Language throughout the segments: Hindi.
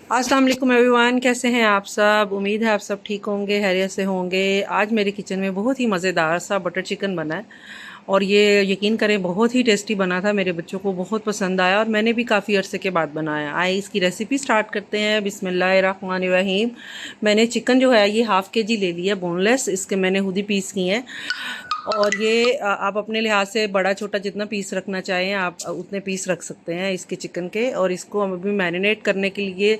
अस्सलाम वालेकुम एवरीवन, कैसे हैं आप सब। उम्मीद है आप सब ठीक होंगे, खैरियत से होंगे। आज मेरे किचन में बहुत ही मज़ेदार सा बटर चिकन बना है और ये यकीन करें बहुत ही टेस्टी बना था। मेरे बच्चों को बहुत पसंद आया और मैंने भी काफ़ी अरसे के बाद बनाया। आइए इसकी रेसिपी स्टार्ट करते हैं। बिस्मिल्लाहिर्रहमानिर्रहीम। मैंने चिकन जो है ये हाफ़ के जी ले लिया बोनलेस, इसके मैंने खुद ही पीस किए हैं। और ये आप अपने लिहाज से बड़ा छोटा जितना पीस रखना चाहें आप उतने पीस रख सकते हैं इसके चिकन के। और इसको हम अभी मैरिनेट करने के लिए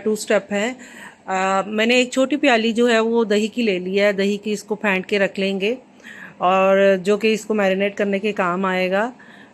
2 स्टेप हैं। मैंने एक छोटी प्याली जो है वो दही की ले लिया है। दही की इसको फेंट के रख लेंगे और जो कि इसको मैरिनेट करने के काम आएगा।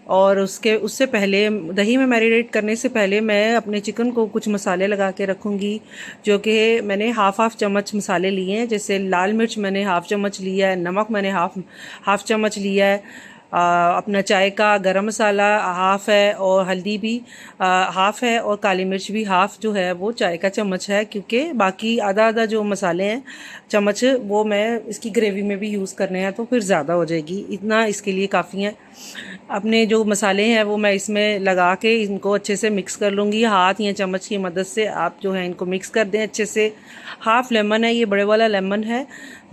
और उससे पहले दही में मैरिनेट करने से पहले मैं अपने चिकन को कुछ मसाले लगा के रखूँगी, जो कि मैंने हाफ़ चम्मच मसाले लिए हैं। जैसे लाल मिर्च मैंने हाफ़ चम्मच लिया है, नमक मैंने हाफ़ चम्मच लिया है, अपना चाय का गरम मसाला हाफ़ है और हल्दी भी हाफ़ है और काली मिर्च भी हाफ़ जो है वो चाय का चम्मच है, क्योंकि बाकी आधा आधा जो मसाले हैं चम्मच वो मैं इसकी ग्रेवी में भी यूज़ करने हैं तो फिर ज़्यादा हो जाएगी। इतना इसके लिए काफ़ी है। अपने जो मसाले हैं वो मैं इसमें लगा के इनको अच्छे से मिक्स कर लूँगी। हाथ या चम्मच की मदद से आप जो है इनको मिक्स कर दें अच्छे से। हाफ़ लेमन है, ये बड़े वाला लेमन है,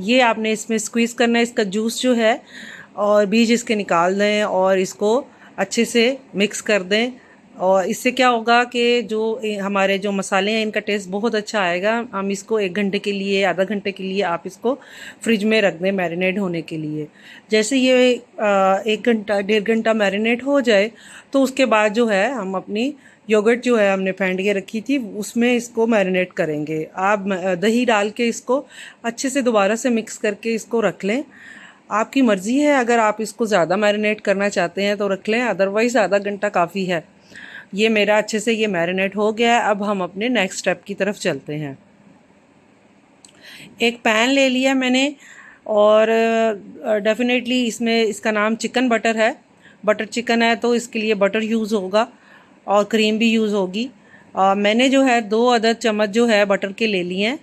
ये आपने इसमें स्क्वीज़ करना है, इसका जूस जो है, और बीज इसके निकाल दें और इसको अच्छे से मिक्स कर दें। और इससे क्या होगा कि जो हमारे जो मसाले हैं इनका टेस्ट बहुत अच्छा आएगा। हम इसको 1 घंटे के लिए, आधा घंटे के लिए आप इसको फ्रिज में रख दें मैरिनेट होने के लिए। जैसे ये 1 घंटा 1.5 घंटा मैरिनेट हो जाए तो उसके बाद जो है हम अपनी योगर्ट जो है हमने फेंट के रखी थी उसमें इसको मैरिनेट करेंगे। आप दही डाल के इसको अच्छे से दोबारा से मिक्स करके इसको रख लें। आपकी मर्ज़ी है, अगर आप इसको ज़्यादा मैरिनेट करना चाहते हैं तो रख लें, अदरवाइज़ आधा घंटा काफ़ी है। ये मेरा अच्छे से ये मैरिनेट हो गया है। अब हम अपने नेक्स्ट स्टेप की तरफ चलते हैं। एक पैन ले लिया मैंने और डेफिनेटली इसमें इसका नाम चिकन बटर है। बटर चिकन है तो इसके लिए बटर यूज़ होगा और क्रीम भी यूज़ होगी। मैंने जो है 2 अदद चम्मच जो है बटर के ले लिए हैं।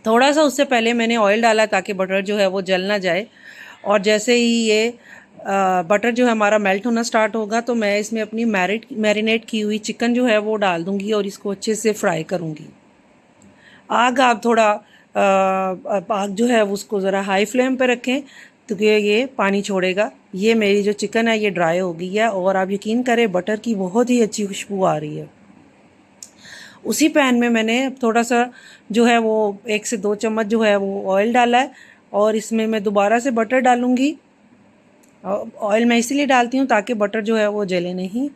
थोड़ा सा उससे पहले मैंने ऑयल डाला ताकि बटर जो है वो जल ना जाए। और जैसे ही ये बटर जो है हमारा मेल्ट होना स्टार्ट होगा तो मैं इसमें अपनी मैरिनेट की हुई चिकन जो है वो डाल दूँगी और इसको अच्छे से फ्राई करूँगी। आग आप थोड़ा आग जो है उसको ज़रा हाई फ्लेम पे रखें क्योंकि ये पानी छोड़ेगा। ये मेरी जो चिकन है ये ड्राई हो गई है और आप यकीन करें बटर की बहुत ही अच्छी खुशबू आ रही है। उसी पैन में मैंने थोड़ा सा जो है वो 1 से 2 चम्मच जो है वो ऑयल डाला है और इसमें मैं दोबारा से बटर डालूँगी। ऑयल मैं इसीलिए डालती हूँ ताकि बटर जो है वो जले नहीं।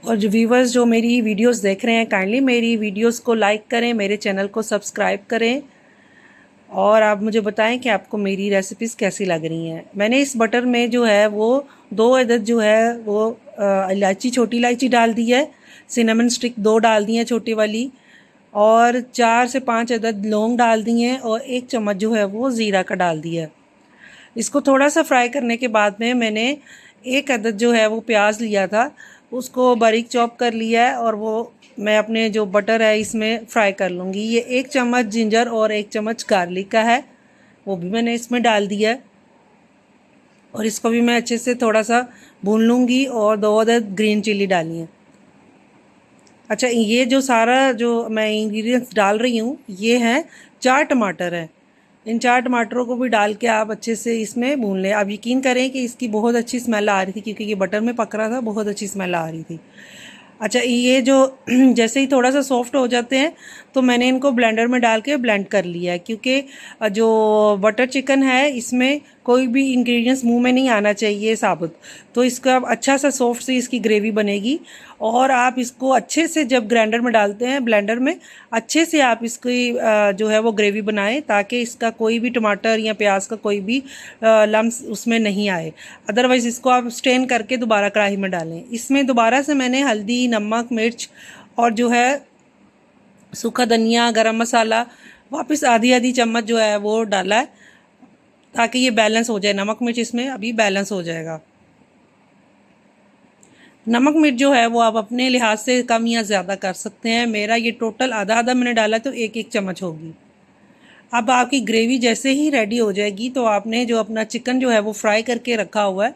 और जो व्यूवर्स जो मेरी वीडियोस देख रहे हैं काइंडली मेरी वीडियोस को लाइक करें, मेरे चैनल को सब्सक्राइब करें और आप मुझे बताएं कि आपको मेरी रेसिपीज़ कैसी लग रही हैं। मैंने इस बटर में जो है वो 2 अदद जो है वो इलायची, छोटी इलायची डाल दी है। सिनेमन स्टिक 2 डाल दी हैं छोटी वाली और 4 से 5 अदद लौंग डाल दी हैं और 1 चम्मच जो है वो ज़ीरा का डाल दिया है। इसको थोड़ा सा फ्राई करने के बाद में मैंने 1 अदद जो है वो प्याज लिया था, उसको बारीक चॉप कर लिया है और वो मैं अपने जो बटर है इसमें फ्राई कर लूँगी। ये 1 चम्मच जिंजर और 1 चम्मच गार्लिक का है, वो भी मैंने इसमें डाल दिया है और इसको भी मैं अच्छे से थोड़ा सा भून लूँगी। और 2 अदद ग्रीन चिली डाली है। अच्छा, ये जो सारा जो मैं इंग्रेडिएंट्स डाल रही हूँ ये हैं 4 टमाटर हैं। इन 4 टमाटरों को भी डाल के आप अच्छे से इसमें भून लें। आप यकीन करें कि इसकी बहुत अच्छी स्मेल आ रही थी क्योंकि ये बटर में पक रहा था, बहुत अच्छी स्मेल आ रही थी। अच्छा, ये जो जैसे ही थोड़ा सा सॉफ्ट हो जाते हैं तो मैंने इनको ब्लेंडर में डाल के ब्लेंड कर लिया है, क्योंकि जो बटर चिकन है इसमें कोई भी इंग्रेडिएंट्स मुंह में नहीं आना चाहिए साबुत। तो इसका अच्छा सा सॉफ्ट सी इसकी ग्रेवी बनेगी। और आप इसको अच्छे से जब ग्राइंडर में डालते हैं ब्लेंडर में, अच्छे से आप इसकी जो है वो ग्रेवी बनाएं ताकि इसका कोई भी टमाटर या प्याज का कोई भी लम्स उसमें नहीं आए। अदरवाइज़ इसको आप स्ट्रेन करके दोबारा कढ़ाई में डालें। इसमें दोबारा से मैंने हल्दी, नमक, मिर्च और जो है सूखा धनिया, गरम मसाला वापस आधी आधी चम्मच जो है वो डाला है ताकि ये बैलेंस हो जाए। नमक मिर्च इसमें अभी बैलेंस हो जाएगा। नमक मिर्च जो है वो आप अपने लिहाज से कम या ज़्यादा कर सकते हैं। मेरा ये टोटल आधा आधा मैंने डाला तो 1 1 चम्मच होगी। अब आपकी ग्रेवी जैसे ही रेडी हो जाएगी तो आपने जो अपना चिकन जो है वो फ्राई करके रखा हुआ है